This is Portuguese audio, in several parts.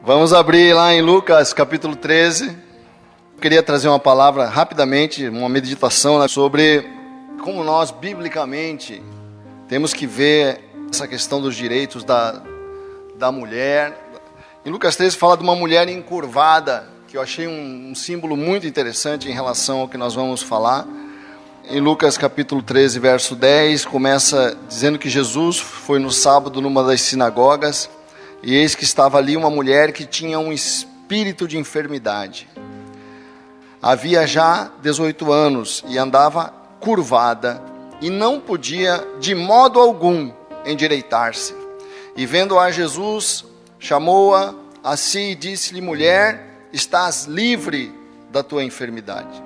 Vamos abrir lá em Lucas capítulo 13. Eu queria trazer uma palavra rapidamente, uma meditação sobre como nós biblicamente temos que ver essa questão dos direitos da mulher. Em Lucas 13 fala de uma mulher encurvada, que eu achei um símbolo muito interessante em relação ao que nós vamos falar. Em Lucas capítulo 13, verso 10, começa dizendo que Jesus foi no sábado numa das sinagogas, e eis que estava ali uma mulher que tinha um espírito de enfermidade. Havia já 18 anos e andava curvada e não podia de modo algum endireitar-se. E vendo a Jesus, chamou-a a si e disse-lhe: mulher, estás livre da tua enfermidade.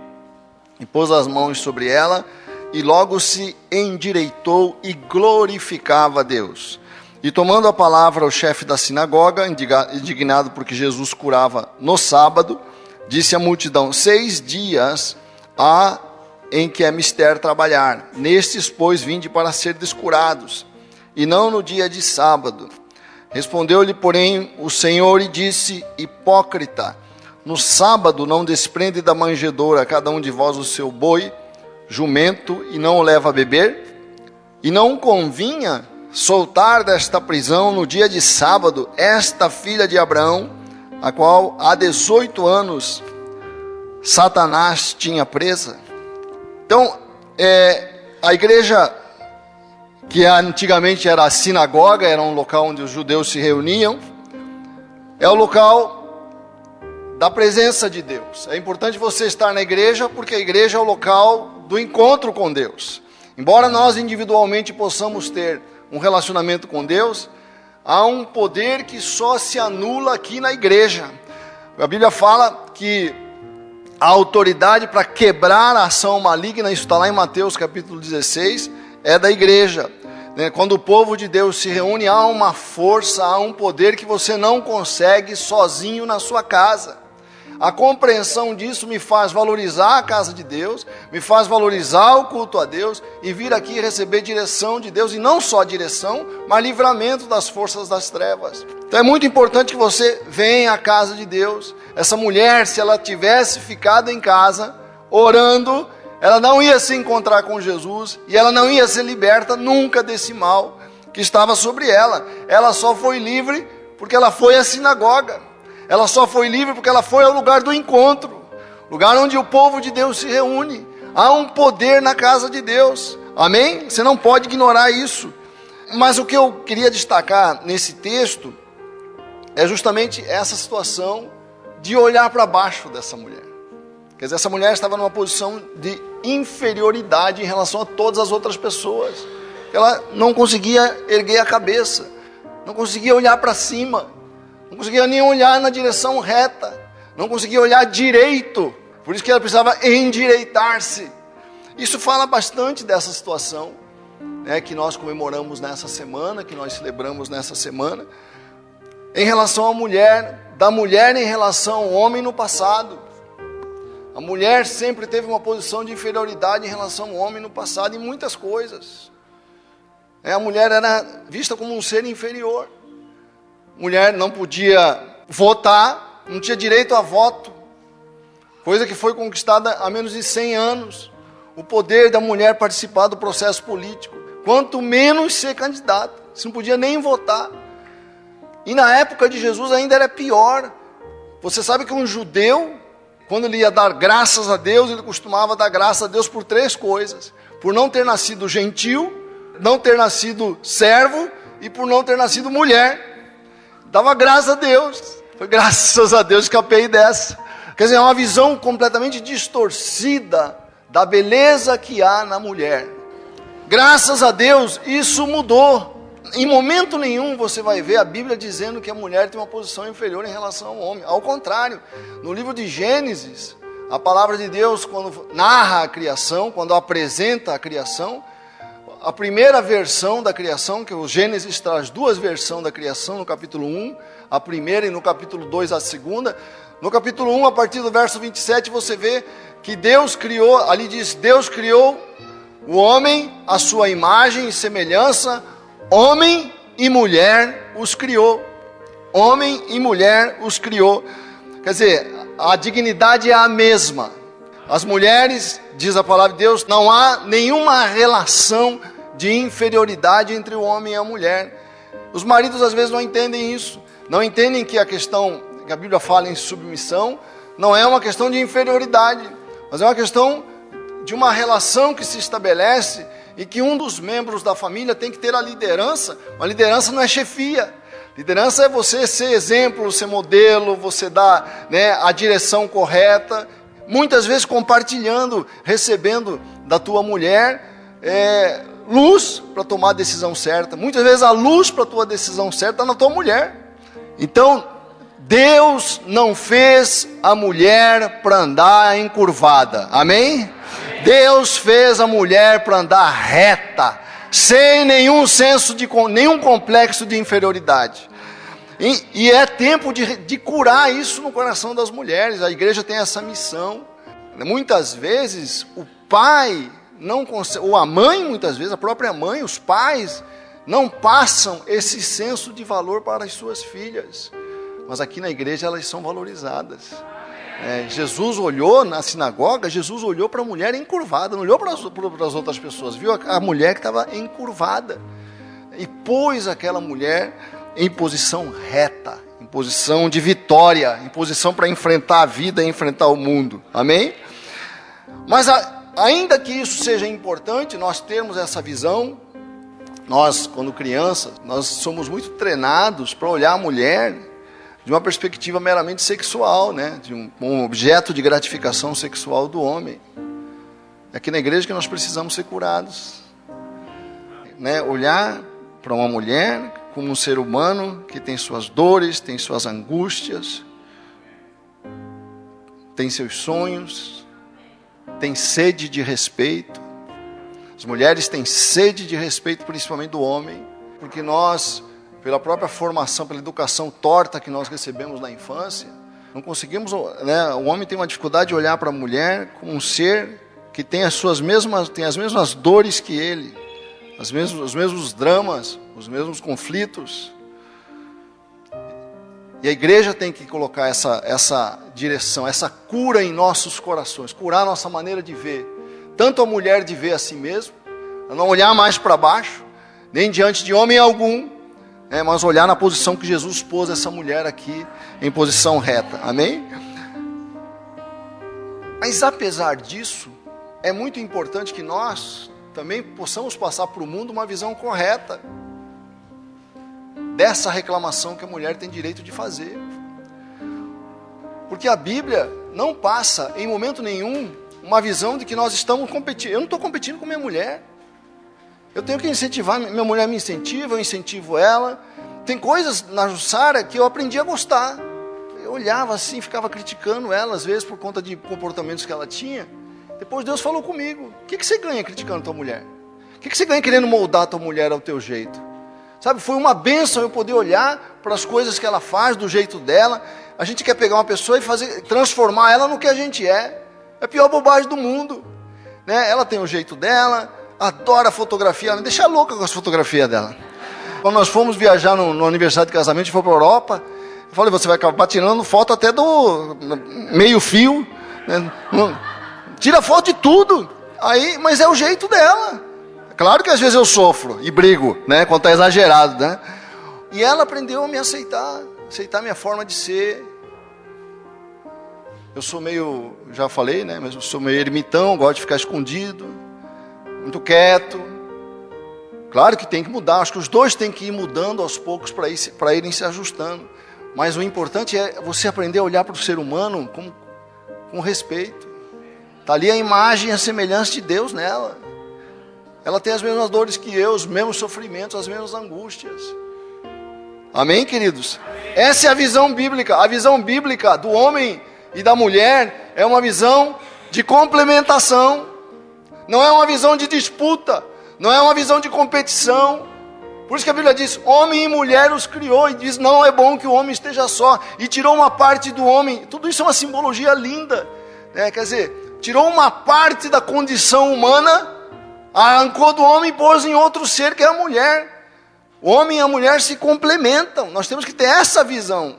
E pôs as mãos sobre ela e logo se endireitou e glorificava a Deus. E tomando a palavra o chefe da sinagoga, indignado porque Jesus curava no sábado, disse à multidão: 6 dias há em que é mister trabalhar. Nestes, pois, vinde para ser descurados, e não no dia de sábado. Respondeu-lhe, porém, o Senhor e disse: hipócrita, no sábado não desprende da manjedoura cada um de vós o seu boi, jumento, e não o leva a beber? E não convinha soltar desta prisão no dia de sábado esta filha de Abraão, a qual há 18 anos Satanás tinha presa? Então, a igreja, que antigamente era a sinagoga, era um local onde os judeus se reuniam, é o local da presença de Deus. É importante você estar na igreja, porque a igreja é o local do encontro com Deus. Embora nós individualmente possamos ter um relacionamento com Deus, há um poder que só se anula aqui na igreja. A Bíblia fala que a autoridade para quebrar a ação maligna, isso está lá em Mateus capítulo 16, é da igreja. Quando o povo de Deus se reúne, há uma força, há um poder que você não consegue sozinho na sua casa. A compreensão disso me faz valorizar a casa de Deus, me faz valorizar o culto a Deus e vir aqui receber direção de Deus, e não só direção, mas livramento das forças das trevas. Então é muito importante que você venha à casa de Deus. Essa mulher, se ela tivesse ficado em casa, orando, ela não ia se encontrar com Jesus e ela não ia ser liberta nunca desse mal que estava sobre ela. Ela só foi livre porque ela foi à sinagoga. Ela só foi livre porque ela foi ao lugar do encontro, lugar onde o povo de Deus se reúne. Há um poder na casa de Deus, amém? Você não pode ignorar isso. Mas o que eu queria destacar nesse texto é justamente essa situação de olhar para baixo dessa mulher. Quer dizer, essa mulher estava numa posição de inferioridade em relação a todas as outras pessoas. Ela não conseguia erguer a cabeça, não conseguia olhar para cima, não conseguia nem olhar na direção reta, não conseguia olhar direito, por isso que ela precisava endireitar-se. Isso fala bastante dessa situação, que nós comemoramos nessa semana, que nós celebramos nessa semana, em relação à mulher, da mulher em relação ao homem no passado. A mulher sempre teve uma posição de inferioridade em relação ao homem no passado, em muitas coisas. A mulher era vista como um ser inferior. Mulher não podia votar, não tinha direito a voto, coisa que foi conquistada há menos de 100 anos. O poder da mulher participar do processo político, quanto menos ser candidata, você não podia nem votar. E na época de Jesus ainda era pior. Você sabe que um judeu, quando ele ia dar graças a Deus, ele costumava dar graças a Deus por 3 coisas: por não ter nascido gentil, não ter nascido servo e por não ter nascido mulher. Dava graças a Deus. Foi graças a Deus que escapei dessa. Quer dizer, é uma visão completamente distorcida da beleza que há na mulher. Graças a Deus, isso mudou. Em momento nenhum você vai ver a Bíblia dizendo que a mulher tem uma posição inferior em relação ao homem. Ao contrário, no livro de Gênesis, a palavra de Deus, quando narra a criação, quando apresenta a criação, a primeira versão da criação, que o Gênesis traz 2 versões da criação, no capítulo 1, a primeira, e no capítulo 2, a segunda. No capítulo 1, a partir do verso 27, você vê que Deus criou, ali diz: Deus criou o homem à sua imagem e semelhança, homem e mulher os criou. Homem e mulher os criou. Quer dizer, a dignidade é a mesma. As mulheres, diz a palavra de Deus, não há nenhuma relação de inferioridade entre o homem e a mulher. Os maridos às vezes não entendem isso. Não entendem que a questão que a Bíblia fala em submissão não é uma questão de inferioridade, mas é uma questão de uma relação que se estabelece e que um dos membros da família tem que ter a liderança. A liderança não é chefia. Liderança é você ser exemplo, ser modelo, você dar, né, a direção correta, muitas vezes compartilhando, recebendo da tua mulher luz para tomar a decisão certa. Muitas vezes a luz para a tua decisão certa está na tua mulher. Então, Deus não fez a mulher para andar encurvada, amém? Deus fez a mulher para andar reta, sem nenhum senso nenhum complexo de inferioridade. E é tempo de curar isso no coração das mulheres. A igreja tem essa missão. Muitas vezes o pai não consegue, ou a mãe muitas vezes, a própria mãe, os pais não passam esse senso de valor para as suas filhas. Mas aqui na igreja elas são valorizadas. Jesus olhou na sinagoga, Jesus olhou para a mulher encurvada, não olhou para as outras pessoas, viu a mulher que estava encurvada e pôs aquela mulher em posição reta, em posição de vitória, em posição para enfrentar a vida e enfrentar o mundo, amém? Mas ainda que isso seja importante, nós termos essa visão, nós quando crianças, nós somos muito treinados para olhar a mulher de uma perspectiva meramente sexual, né? De um objeto de gratificação sexual do homem. É aqui na igreja que nós precisamos ser curados, né? Olhar para uma mulher como um ser humano que tem suas dores, tem suas angústias, tem seus sonhos, tem sede de respeito. As mulheres têm sede de respeito, principalmente do homem, porque nós, pela própria formação, pela educação torta que nós recebemos na infância, não conseguimos, né, o homem tem uma dificuldade de olhar para a mulher como um ser que tem as mesmas dores que ele, os mesmos dramas, os mesmos conflitos. E a igreja tem que colocar essa direção, essa cura em nossos corações, curar a nossa maneira de ver, tanto a mulher de ver a si mesma, a não olhar mais para baixo, nem diante de homem algum, mas olhar na posição que Jesus pôs essa mulher aqui, em posição reta, amém? Mas apesar disso, é muito importante que nós também possamos passar para o mundo uma visão correta dessa reclamação que a mulher tem direito de fazer. Porque a Bíblia não passa em momento nenhum uma visão de que nós estamos competindo. Eu não estou competindo com minha mulher. Eu tenho que incentivar, minha mulher me incentiva, eu incentivo ela. Tem coisas na Jussara que eu aprendi a gostar. Eu olhava assim, ficava criticando ela, às vezes por conta de comportamentos que ela tinha. Depois Deus falou comigo: o que você ganha criticando tua mulher? O que você ganha querendo moldar tua mulher ao teu jeito? Sabe, foi uma bênção eu poder olhar para as coisas que ela faz, do jeito dela. A gente quer pegar uma pessoa e transformar ela no que a gente é. É a pior bobagem do mundo, né? Ela tem o jeito dela, adora fotografia, me deixa louca com as fotografias dela. Quando nós fomos viajar no aniversário de casamento, a gente foi para a Europa, eu falei: você vai acabar tirando foto até do meio fio, né? Tira foto de tudo. Aí, mas é o jeito dela. Claro que às vezes eu sofro e brigo, né, quando está exagerado, né? E ela aprendeu a me aceitar minha forma de ser. Eu sou meio, já falei, né, mas eu sou meio ermitão, gosto de ficar escondido, muito quieto. Claro que tem que mudar, acho que os dois têm que ir mudando aos poucos para irem se ajustando. Mas o importante é você aprender a olhar para o ser humano com respeito. Está ali a imagem e a semelhança de Deus nela. Ela tem as mesmas dores que eu, os mesmos sofrimentos, as mesmas angústias. Amém, queridos? Essa é a visão bíblica. A visão bíblica do homem e da mulher é uma visão de complementação. Não é uma visão de disputa. Não é uma visão de competição. Por isso que a Bíblia diz: homem e mulher os criou. E diz: não é bom que o homem esteja só. E tirou uma parte do homem. Tudo isso é uma simbologia linda, né? Quer dizer, tirou uma parte da condição humana, arrancou do homem e pôs em outro ser, que é a mulher. O homem e a mulher se complementam. Nós temos que ter essa visão.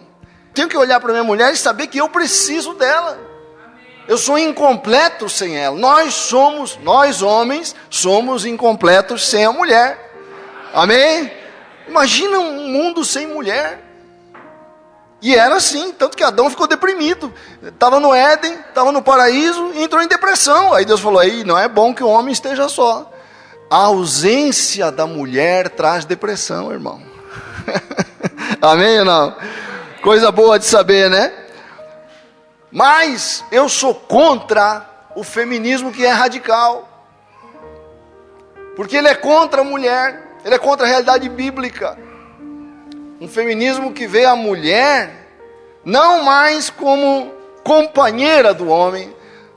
Tenho que olhar para minha mulher e saber que eu preciso dela. Eu sou incompleto sem ela. Nós homens, somos incompletos sem a mulher. Amém? Imagina um mundo sem mulher. E era assim, tanto que Adão ficou deprimido. Estava no Éden, estava no paraíso e entrou em depressão. Aí Deus falou, aí não é bom que o homem esteja só. A ausência da mulher traz depressão, irmão. Amém ou não? Coisa boa de saber, né? Mas eu sou contra o feminismo que é radical. Porque ele é contra a mulher, ele é contra a realidade bíblica. Um feminismo que vê a mulher não mais como companheira do homem,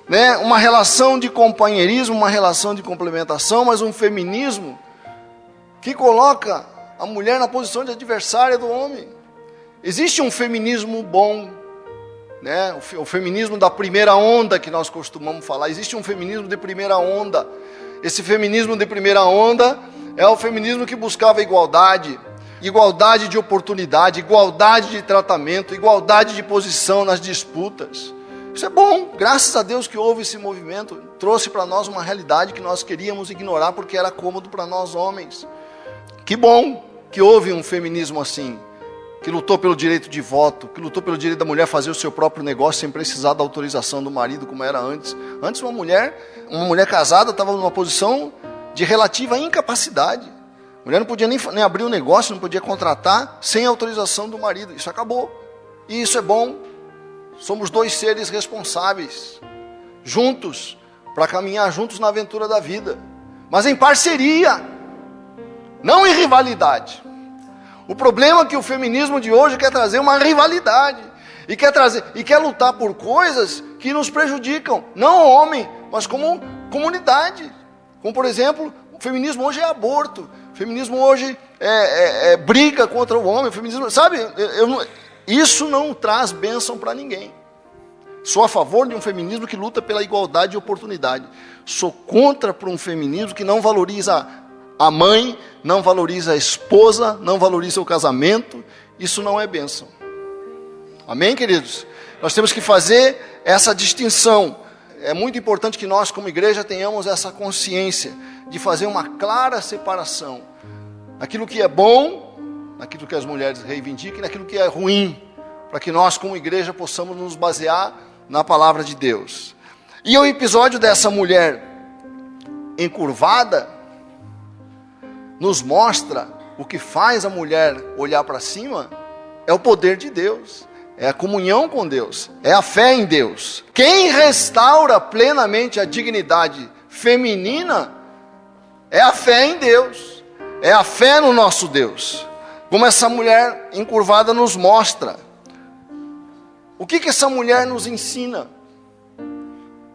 né? Uma relação de companheirismo, uma relação de complementação, mas um feminismo que coloca a mulher na posição de adversária do homem. Existe um feminismo bom, né? O feminismo da primeira onda que nós costumamos falar. Existe um feminismo de primeira onda. Esse feminismo de primeira onda é o feminismo que buscava igualdade de oportunidade, igualdade de tratamento, igualdade de posição nas disputas. Isso é bom, graças a Deus que houve esse movimento, trouxe para nós uma realidade que nós queríamos ignorar porque era cômodo para nós homens. Que bom que houve um feminismo assim, que lutou pelo direito de voto, que lutou pelo direito da mulher fazer o seu próprio negócio sem precisar da autorização do marido, como era antes. Antes uma mulher casada estava numa posição de relativa incapacidade. A mulher não podia nem abrir um negócio, não podia contratar sem autorização do marido. Isso acabou. E isso é bom. Somos dois seres responsáveis, juntos, para caminhar juntos na aventura da vida. Mas em parceria, não em rivalidade. O problema é que o feminismo de hoje quer trazer uma rivalidade. E quer lutar por coisas que nos prejudicam. Não o homem, mas como comunidade. Como, por exemplo, o feminismo hoje é aborto. O feminismo hoje é briga contra o homem. O feminismo, sabe, isso não traz bênção para ninguém. Sou a favor de um feminismo que luta pela igualdade de oportunidade. Sou contra por um feminismo que não valoriza a mãe, não valoriza a esposa, não valoriza o casamento. Isso não é bênção. Amém, queridos? Nós temos que fazer essa distinção. É muito importante que nós, como igreja, tenhamos essa consciência de fazer uma clara separação naquilo que é bom, naquilo que as mulheres reivindicam, e naquilo que é ruim, para que nós, como igreja, possamos nos basear na palavra de Deus. E o episódio dessa mulher encurvada nos mostra o que faz a mulher olhar para cima é o poder de Deus. É a comunhão com Deus, é a fé em Deus. Quem restaura plenamente a dignidade feminina é a fé em Deus, é a fé no nosso Deus. Como essa mulher encurvada nos mostra. O que essa mulher nos ensina?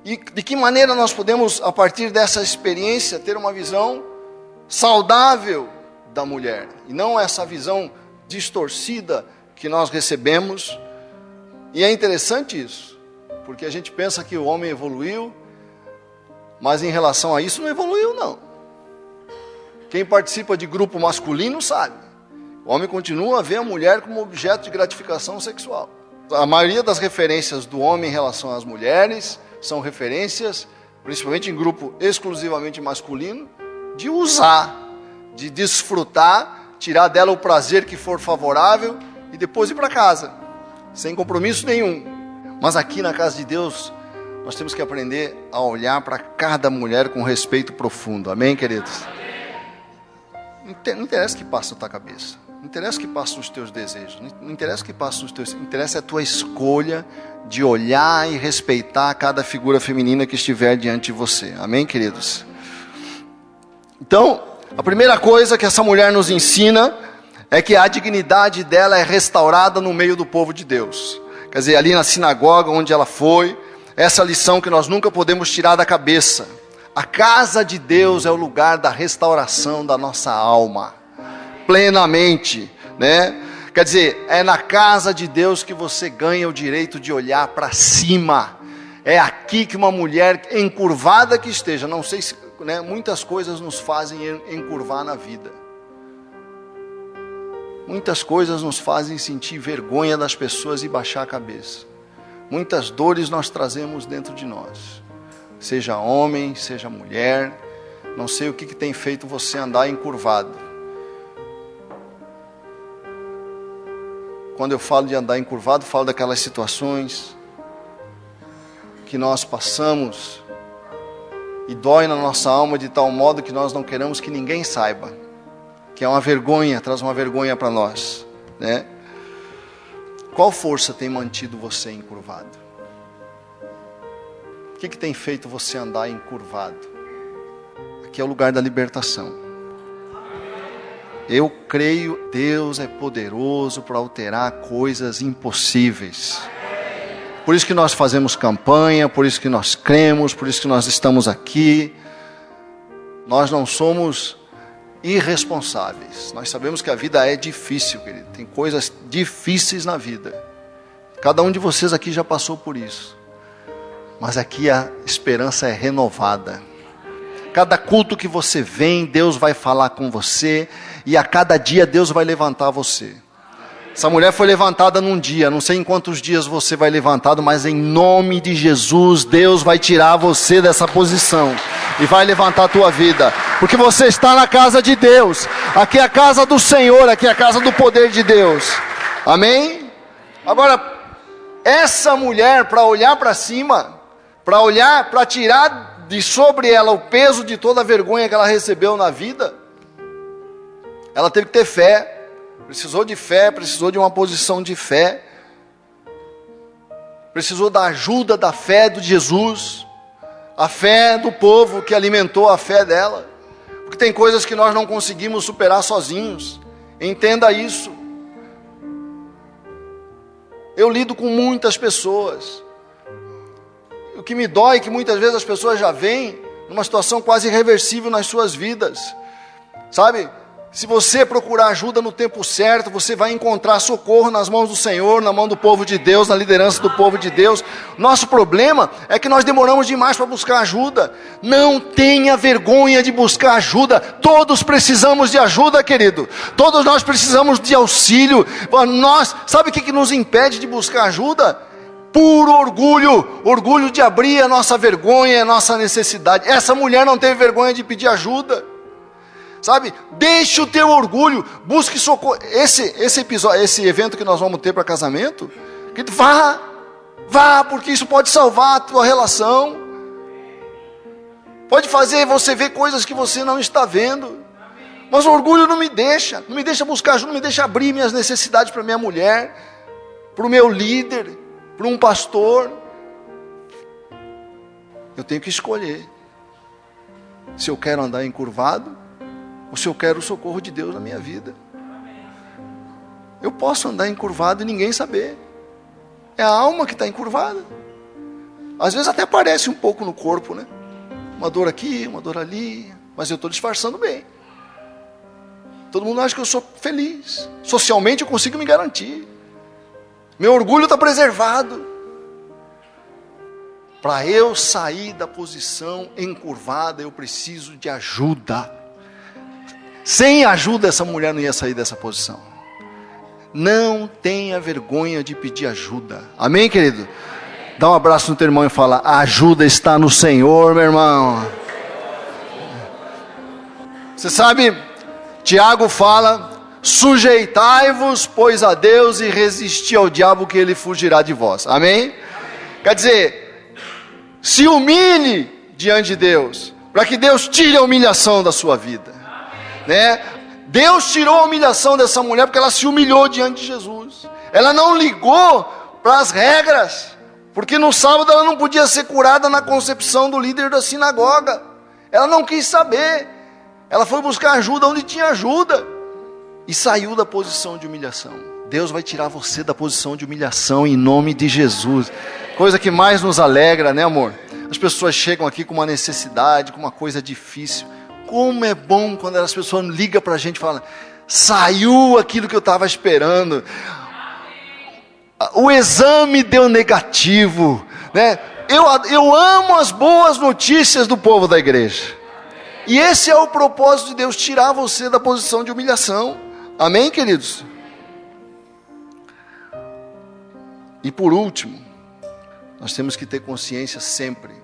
E de que maneira nós podemos, a partir dessa experiência, ter uma visão saudável da mulher, e não essa visão distorcida que nós recebemos. E é interessante isso, porque a gente pensa que o homem evoluiu, mas em relação a isso não evoluiu não. Quem participa de grupo masculino sabe, o homem continua a ver a mulher como objeto de gratificação sexual. A maioria das referências do homem em relação às mulheres são referências, principalmente em grupo exclusivamente masculino, de usar, de desfrutar, tirar dela o prazer que for favorável e depois ir para casa, sem compromisso nenhum. Mas aqui na casa de Deus, nós temos que aprender a olhar para cada mulher com respeito profundo. Amém, queridos? Não interessa o que passa na tua cabeça, não interessa o que passa nos teus desejos, não interessa o que passa nos teus... Interessa a tua escolha de olhar e respeitar cada figura feminina que estiver diante de você. Amém, queridos? Então, a primeira coisa que essa mulher nos ensina é que a dignidade dela é restaurada no meio do povo de Deus. Quer dizer, ali na sinagoga onde ela foi, essa lição que nós nunca podemos tirar da cabeça. A casa de Deus é o lugar da restauração da nossa alma, plenamente, né? Quer dizer, é na casa de Deus que você ganha o direito de olhar para cima. É aqui que uma mulher encurvada que esteja, não sei se, né, muitas coisas nos fazem encurvar na vida. Muitas coisas nos fazem sentir vergonha das pessoas e baixar a cabeça. Muitas dores nós trazemos dentro de nós. Seja homem, seja mulher, não sei o que tem feito você andar encurvado. Quando eu falo de andar encurvado, falo daquelas situações que nós passamos e dói na nossa alma de tal modo que nós não queremos que ninguém saiba. Que é uma vergonha, traz uma vergonha para nós, né? Qual força tem mantido você encurvado? O que tem feito você andar encurvado? Aqui é o lugar da libertação. Eu creio, Deus é poderoso para alterar coisas impossíveis. Por isso que nós fazemos campanha, por isso que nós cremos, por isso que nós estamos aqui. Nós não somos irresponsáveis. Nós sabemos que a vida é difícil, querido. Tem coisas difíceis na vida. Cada um de vocês aqui já passou por isso. Mas aqui a esperança é renovada. Cada culto que você vem, Deus vai falar com você. E a cada dia Deus vai levantar você. Essa mulher foi levantada num dia, não sei em quantos dias você vai levantado, mas em nome de Jesus, Deus vai tirar você dessa posição e vai levantar a tua vida, porque você está na casa de Deus. Aqui é a casa do Senhor, aqui é a casa do poder de Deus. Amém? Agora, essa mulher, para olhar para cima, para tirar de sobre ela o peso de toda a vergonha que ela recebeu na vida, ela teve que ter fé. Precisou de fé, precisou de uma posição de fé. Precisou da ajuda da fé de Jesus. A fé do povo que alimentou a fé dela. Porque tem coisas que nós não conseguimos superar sozinhos. Entenda isso. Eu lido com muitas pessoas. O que me dói é que muitas vezes as pessoas já vêm numa situação quase irreversível nas suas vidas. Sabe? Se você procurar ajuda no tempo certo, você vai encontrar socorro nas mãos do Senhor, na mão do povo de Deus, na liderança do povo de Deus. Nosso problema é que nós demoramos demais para buscar ajuda. Não tenha vergonha de buscar ajuda. Todos precisamos de ajuda, querido. Todos nós precisamos de auxílio. Sabe o que nos impede de buscar ajuda? Puro orgulho. Orgulho de abrir a nossa vergonha, a nossa necessidade. Essa mulher não teve vergonha de pedir ajuda. Sabe, deixe o teu orgulho, busque socorro. Esse evento que nós vamos ter para casamento, que vá, porque isso pode salvar a tua relação, pode fazer você ver coisas que você não está vendo. Mas o orgulho não me deixa buscar ajuda, não me deixa abrir minhas necessidades para minha mulher, para o meu líder, para um pastor. Eu tenho que escolher se eu quero andar encurvado ou se eu quero o socorro de Deus na minha vida. Eu posso andar encurvado e ninguém saber. É a alma que está encurvada. Às vezes até aparece um pouco no corpo, né? Uma dor aqui, uma dor ali, mas eu estou disfarçando bem. Todo mundo acha que eu sou feliz. Socialmente eu consigo me garantir. Meu orgulho está preservado. Para eu sair da posição encurvada, eu preciso de ajuda. Sem ajuda, essa mulher não ia sair dessa posição. Não tenha vergonha de pedir ajuda. Amém, querido? Dá um abraço no teu irmão e fala: a ajuda está no Senhor, meu irmão. Você sabe, Tiago fala: sujeitai-vos, pois, a Deus, e resisti ao diabo, que ele fugirá de vós. Amém? Quer dizer, se humilhe diante de Deus, para que Deus tire a humilhação da sua vida. Né? Deus tirou a humilhação dessa mulher porque ela se humilhou diante de Jesus. Ela não ligou para as regras, porque no sábado ela não podia ser curada na concepção do líder da sinagoga. Ela não quis saber. Ela foi buscar ajuda onde tinha ajuda e saiu da posição de humilhação. Deus vai tirar você da posição de humilhação em nome de Jesus. Coisa que mais nos alegra, né, amor? As pessoas chegam aqui com uma necessidade, com uma coisa difícil. Como é bom quando as pessoas ligam para a gente e falam: saiu aquilo que eu estava esperando. O exame deu negativo, né? Eu amo as boas notícias do povo da igreja. E esse é o propósito de Deus, tirar você da posição de humilhação. Amém, queridos? E por último, nós temos que ter consciência sempre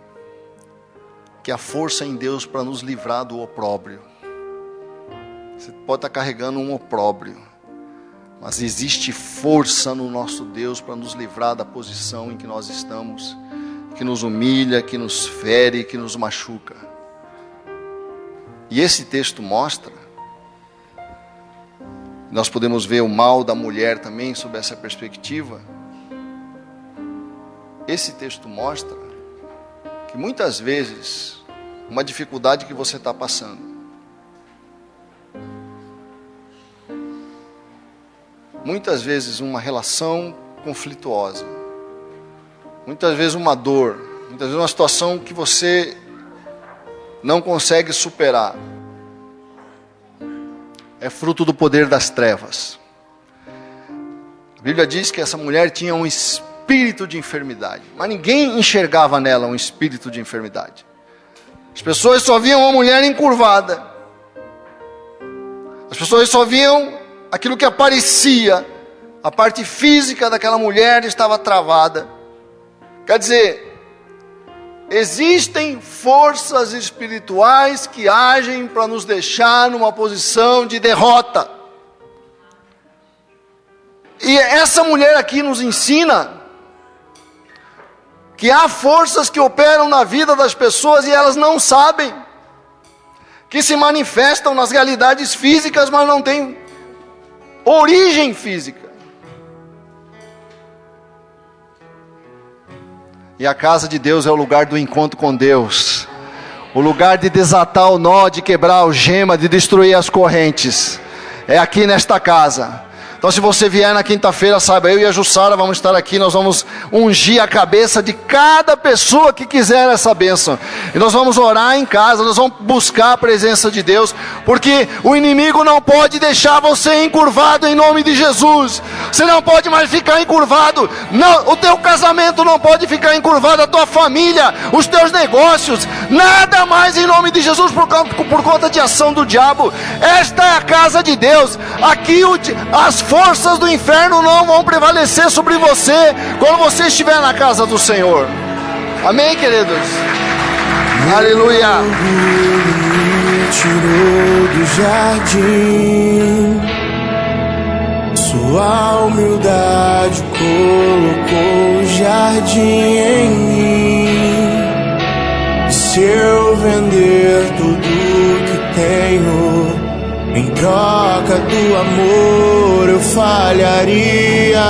que há força em Deus para nos livrar do opróbrio. Você pode estar carregando um opróbrio, mas existe força no nosso Deus para nos livrar da posição em que nós estamos, que nos humilha, que nos fere, que nos machuca. E esse texto mostra, nós podemos ver o mal da mulher também sob essa perspectiva. Esse texto mostra que muitas vezes uma dificuldade que você está passando, muitas vezes uma relação conflituosa, muitas vezes uma dor, muitas vezes uma situação que você não consegue superar, é fruto do poder das trevas. A Bíblia diz que essa mulher tinha um espírito de enfermidade, mas ninguém enxergava nela um espírito de enfermidade. As pessoas só viam uma mulher encurvada, as pessoas só viam aquilo que aparecia, a parte física daquela mulher estava travada. Quer dizer, existem forças espirituais que agem para nos deixar numa posição de derrota. E essa mulher aqui nos ensina que há forças que operam na vida das pessoas e elas não sabem, que se manifestam nas realidades físicas, mas não têm origem física. E a casa de Deus é o lugar do encontro com Deus, o lugar de desatar o nó, de quebrar a algema, de destruir as correntes. É aqui nesta casa. Então, se você vier na quinta-feira, saiba, eu e a Jussara vamos estar aqui, nós vamos ungir a cabeça de cada pessoa que quiser essa bênção. E nós vamos orar em casa, nós vamos buscar a presença de Deus, porque o inimigo não pode deixar você encurvado em nome de Jesus. Você não pode mais ficar encurvado. Não, o teu casamento não pode ficar encurvado, a tua família, os teus negócios, nada mais em nome de Jesus por conta de ação do diabo. Esta é a casa de Deus. Aqui as forças do inferno não vão prevalecer sobre você quando você estiver na casa do Senhor. Amém, queridos? Aleluia. Me tirou do jardim, sua humildade colocou o jardim em mim. E se eu vender tudo que tenho em troca do amor, eu falharia.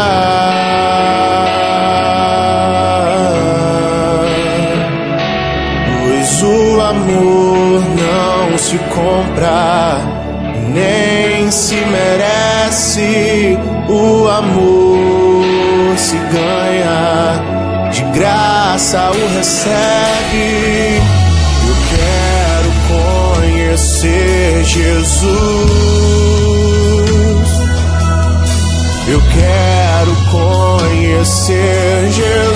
Pois o amor não se compra, nem se merece. O amor se ganha, de graça o recebe. Eu quero conhecer Jesus, eu quero conhecer Jesus,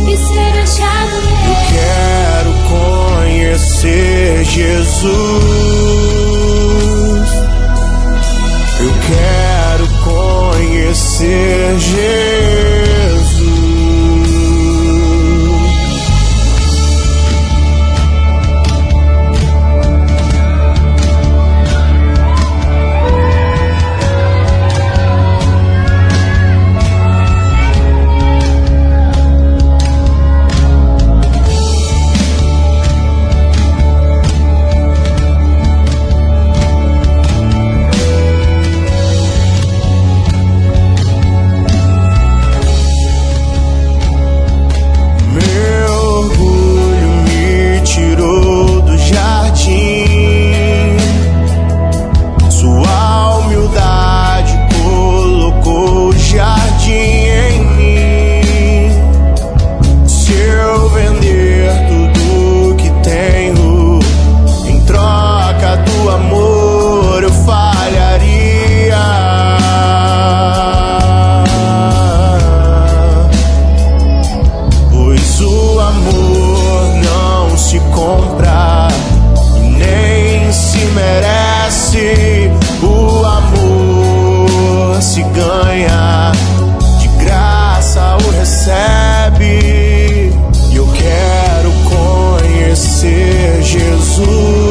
e ser achado eu quero conhecer Jesus, eu quero conhecer Jesus. graça o recebe. E eu quero conhecer Jesus.